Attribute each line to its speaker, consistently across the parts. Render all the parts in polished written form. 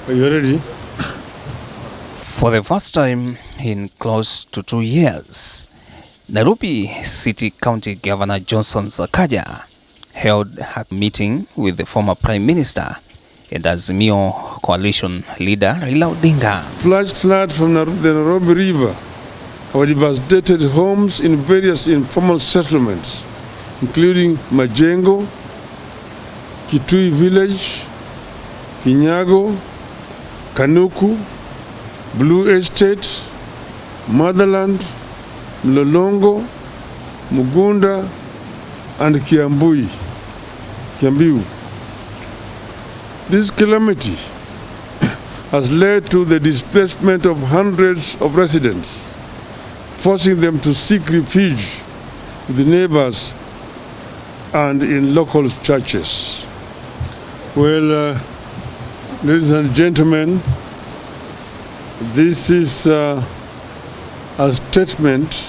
Speaker 1: Are you ready?
Speaker 2: For the first time in close to 2 years, Nairobi City County Governor Johnson Sakaja held a meeting with the former Prime Minister and Azimio coalition leader Raila Odinga.
Speaker 1: Flash flood from the Nairobi River have devastated homes in various informal settlements, including Majengo, Kitui Village, Kinyago, Kanuku, Blue Estate, Motherland, Mlolongo, Mugunda, and Kiambu. This calamity has led to the displacement of hundreds of residents, forcing them to seek refuge with the neighbors and in local churches. Well, ladies and gentlemen, this is a statement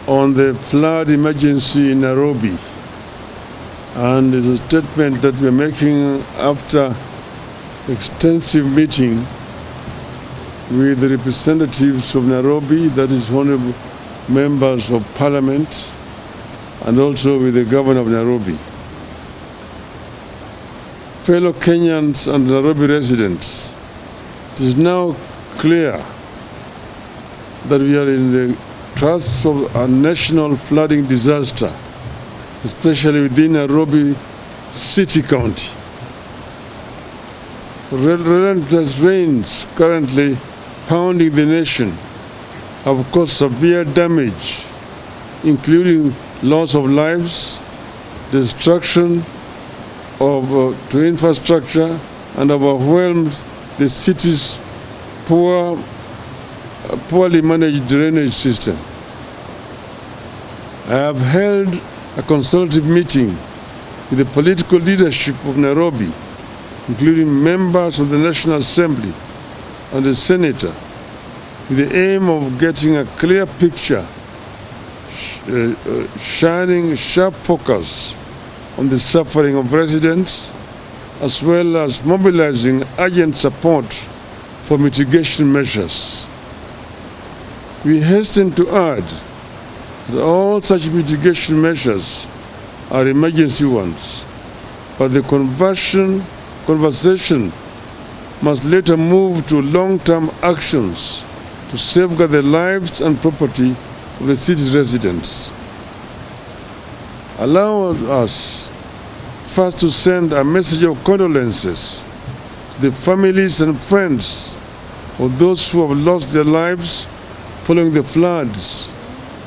Speaker 1: on the flood emergency in Nairobi, and it's a statement that we're making after extensive meeting with the representatives of Nairobi, that is honorable members of parliament, and also with the governor of Nairobi. Fellow Kenyans and Nairobi residents, it is now clear that we are in the throes of a national flooding disaster, especially within Nairobi City County. Relentless rains currently pounding the nation have caused severe damage, including loss of lives, destruction to infrastructure, and overwhelmed the city's poorly managed drainage system. I have held a consultative meeting with the political leadership of Nairobi, including members of the National Assembly and the Senator, with the aim of getting a clear picture, shining sharp focus on the suffering of residents, as well as mobilizing urgent support for mitigation measures. We hasten to add that all such mitigation measures are emergency ones, but the conversation must later move to long-term actions to safeguard the lives and property of the city's residents. Allow us first to send a message of condolences to the families and friends of those who have lost their lives following the floods,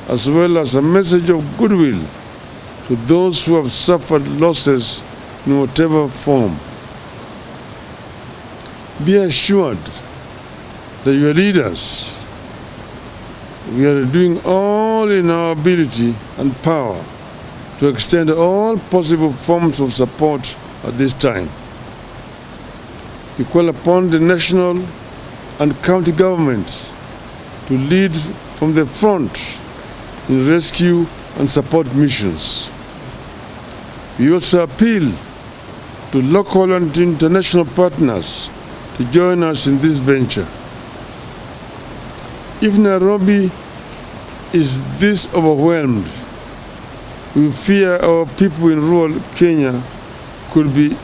Speaker 1: as well as a message of goodwill to those who have suffered losses in whatever form. Be assured that your leaders, we are doing all in our ability and power to extend all possible forms of support at this time. We call upon the national and county governments to lead from the front in rescue and support missions. We also appeal to local and international partners to join us in this venture. If Nairobi is this overwhelmed, we fear our people in rural Kenya could be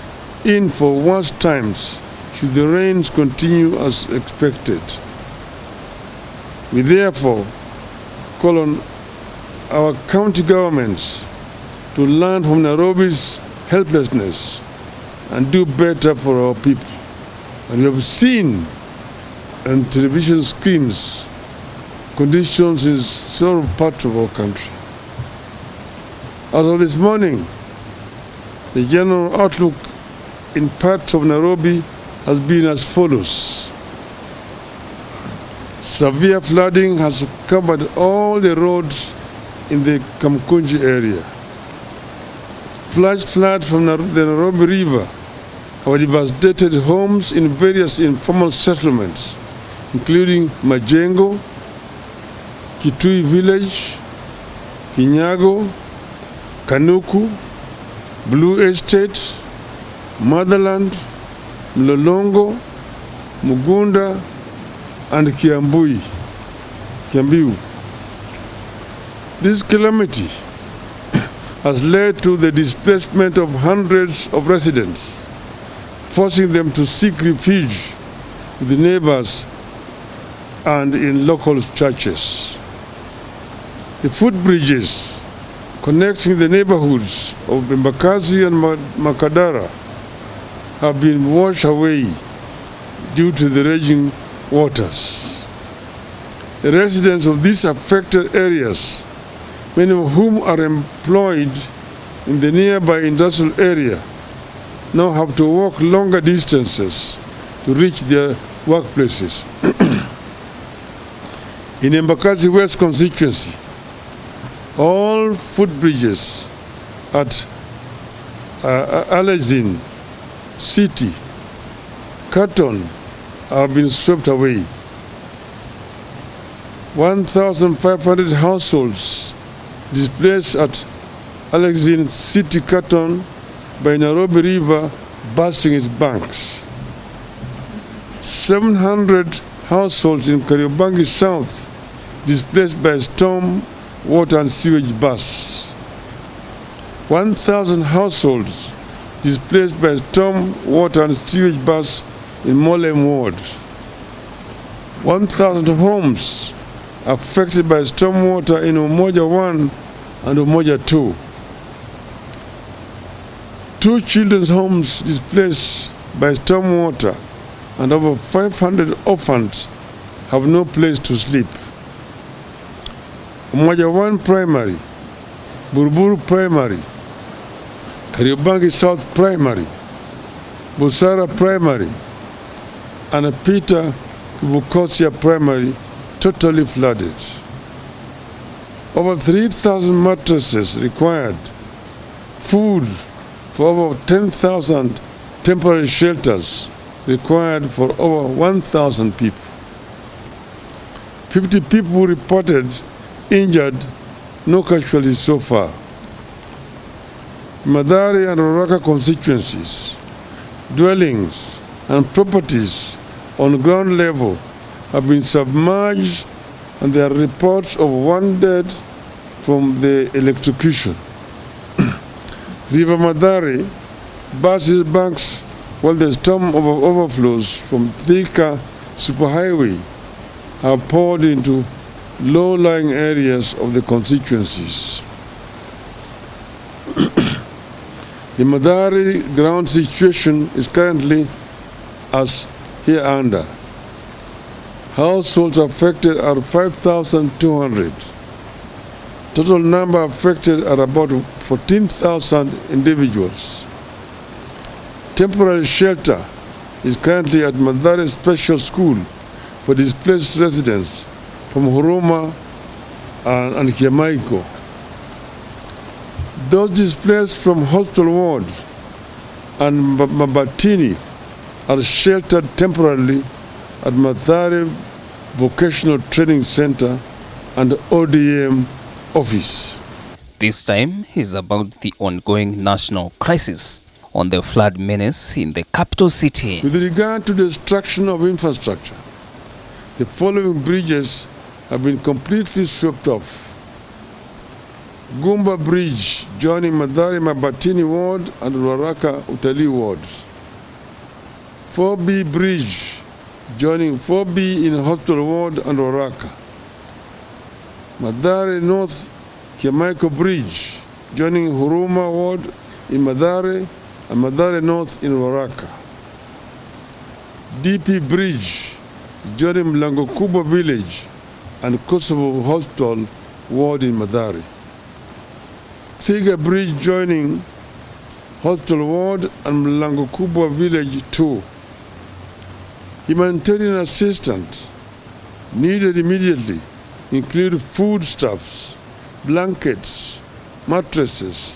Speaker 1: in for worse times should the rains continue as expected. We therefore call on our county governments to learn from Nairobi's helplessness and do better for our people. And we have seen on television screens conditions in several parts of our country. As of this morning, the general outlook in parts of Nairobi has been as follows. Severe flooding has covered all the roads in the Kamkunji area. Flash flood from the Nairobi River have devastated homes in various informal settlements, including Majengo, Kitui Village, Kinyago, Kanuku, Blue Estate, Motherland, Mlolongo, Mugunda, and Kiambu. This calamity has led to the displacement of hundreds of residents, forcing them to seek refuge with the neighbors and in local churches. The footbridges connecting the neighborhoods of Embakasi and Makadara have been washed away due to the raging waters. The residents of these affected areas, many of whom are employed in the nearby industrial area, now have to walk longer distances to reach their workplaces. In Embakasi West constituency, all footbridges at Alexin, City, Carton have been swept away. 1,500 households displaced at Alexin, City, Carton by Nairobi River bursting its banks. 700 households in Kariobangi South displaced by storm, water and sewage bursts. 1,000 households displaced by storm, water and sewage bursts in Molem Ward. 1,000 homes affected by storm water in Umoja 1 and Umoja 2. 2 children's homes displaced by storm water, and over 500 orphans have no place to sleep. Umoja 1 Primary, Buruburu Primary, Kariobangi South Primary, Busara Primary, and Peter Kibukosia Primary totally flooded. Over 3,000 mattresses required, food for over 10,000 temporary shelters required for over 1,000 people. 50 people reported injured, no casualties so far. Mathare and Ruaraka constituencies, dwellings and properties on ground level have been submerged, and there are reports of 1 dead from the electrocution. River Mathare burst its banks while the storm overflows from Thika Superhighway have poured into low-lying areas of the constituencies. The Mathare ground situation is currently as hereunder. Households affected are 5,200. Total number affected are about 14,000 individuals. Temporary shelter is currently at Mathare Special School for displaced residents from Huruma and Kiamaiko. Those displaced from hospital ward and Mabatini are sheltered temporarily at Mathare Vocational Training Center and ODM office.
Speaker 2: This time is about the ongoing national crisis on the flood menace in the capital city.
Speaker 1: With regard to the destruction of infrastructure, the following bridges have been completely swept off. Gumba Bridge joining Mathare Mabatini Ward and Ruaraka Utalii Ward. 4B Bridge joining 4B in Hospital Ward and Ruaraka. Mathare North Kiamaiko Bridge joining Huruma Ward in Mathare and Mathare North in Ruaraka. DP Bridge joining Mlango Kubwa Village and Kosovo Hospital Ward in Mathare. Thiga Bridge joining Hospital Ward and Mlango Kubwa Village 2. Humanitarian assistance needed immediately include foodstuffs, blankets, mattresses,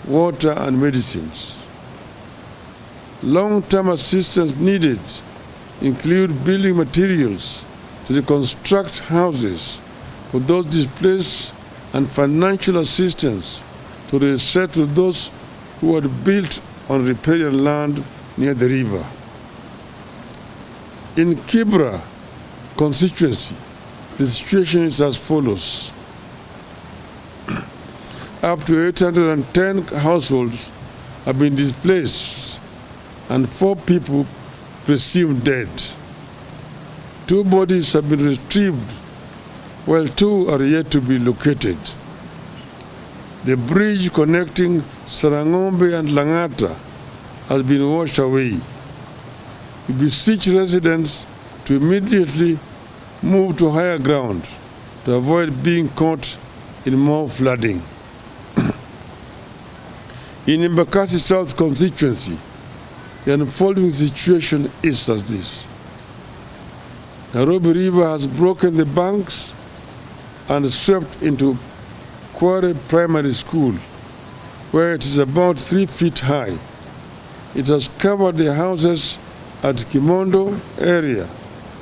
Speaker 1: water and medicines. Long-term assistance needed include building materials to reconstruct houses for those displaced and financial assistance to resettle those who had built on riparian land near the river. In Kibra constituency, the situation is as follows. Up to 810 households have been displaced and 4 people presumed dead. 2 bodies have been retrieved while 2 are yet to be located. The bridge connecting Sarangombe and Langata has been washed away. We beseech residents to immediately move to higher ground to avoid being caught in more flooding. In Embakasi South constituency, the unfolding situation is as this. Nairobi River has broken the banks and swept into Kware Primary School, where it is about 3 feet high. It has covered the houses at Kimondo area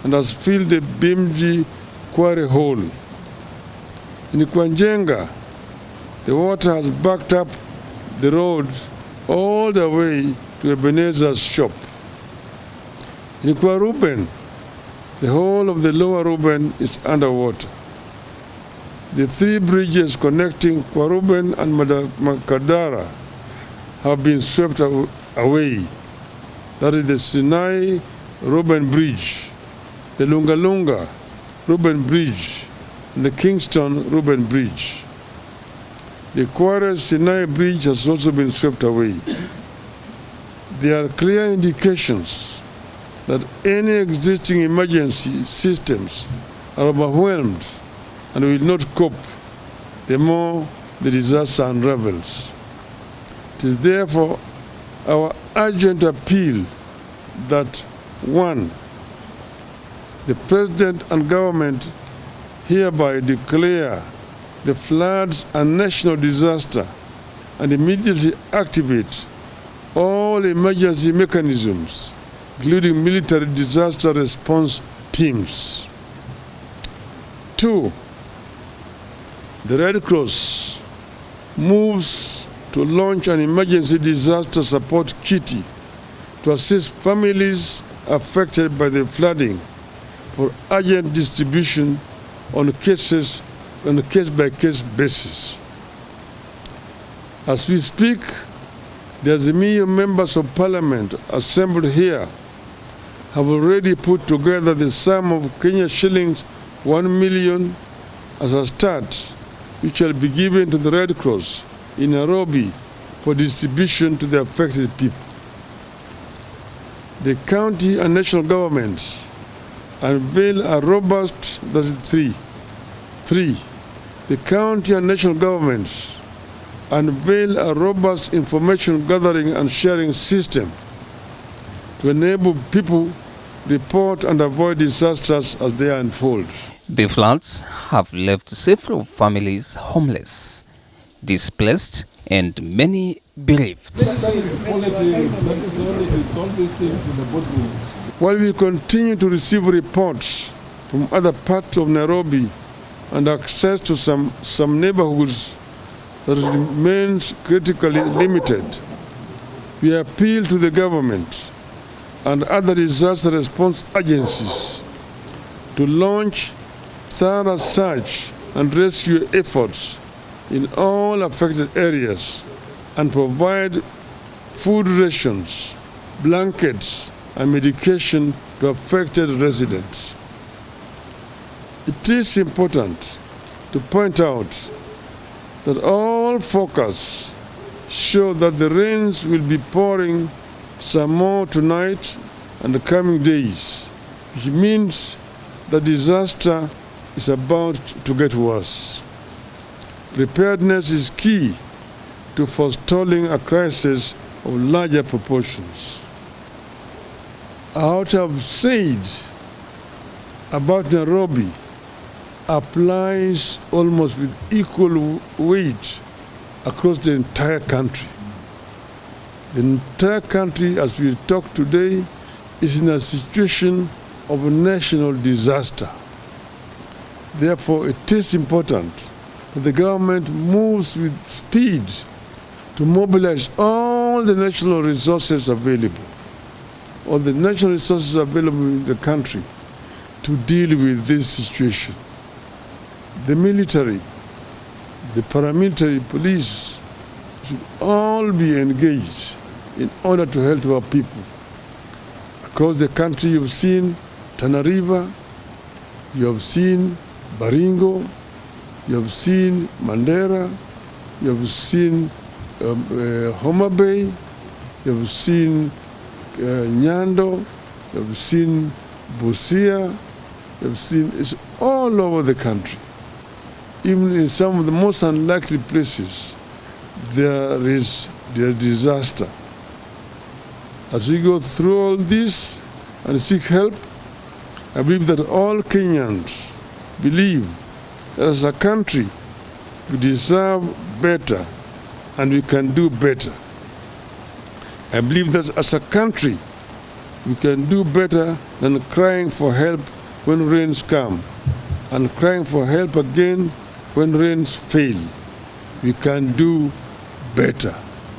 Speaker 1: and has filled the Bimji Kware hole. In Kwanjenga, the water has backed up the road all the way to Ebenezer's shop. In Kwaruben, the whole of the lower Ruben is underwater. The 3 bridges connecting Kwaruben and Makadara have been swept away. That is the Sinai Ruben Bridge, the Lunga Ruben Bridge, and the Kingston Ruben Bridge. The Kware Sinai Bridge has also been swept away. There are clear indications that any existing emergency systems are overwhelmed and will not cope the more the disaster unravels. It is therefore our urgent appeal that 1. The President and government hereby declare the floods a national disaster and immediately activate all emergency mechanisms, including military disaster response teams. 2. The Red Cross moves to launch an emergency disaster support kitty to assist families affected by the flooding for urgent distribution on a case-by-case basis. As we speak, the Azimio members of parliament assembled here have already put together the sum of Kenya shillings 1 million as a start, which shall be given to the Red Cross in Nairobi for distribution to the affected people. The county and national governments unveil a robust, that is 3. The county and national governments unveil a robust information gathering and sharing system to enable people report and avoid disasters as they unfold.
Speaker 2: The floods have left several families homeless, displaced, and many bereaved.
Speaker 1: While we continue to receive reports from other parts of Nairobi and access to some neighborhoods that remains critically limited, we appeal to the government and other disaster response agencies to launch thorough search and rescue efforts in all affected areas and provide food rations, blankets, and medication to affected residents. It is important to point out that all forecasts show that the rains will be pouring some more tonight and the coming days, which means the disaster is about to get worse. Preparedness is key to forestalling a crisis of larger proportions. What I've said about Nairobi applies almost with equal weight across the entire country. The entire country, as we talk today, is in a situation of a national disaster. Therefore, it is important that the government moves with speed to mobilize all the national resources available, all the natural resources available in the country to deal with this situation. The military, the paramilitary, police should all be engaged in order to help our people. Across the country, you've seen Tana River, you have seen Baringo, you have seen Mandera, you have seen Homa Bay, you have seen Nyando, you have seen Busia, you have seen, it's all over the country. Even in some of the most unlikely places, there is disaster. As we go through all this and seek help, I believe that all Kenyans believe that as a country, we deserve better and we can do better. I believe that as a country, we can do better than crying for help when rains come and crying for help again when rains fail. We can do better.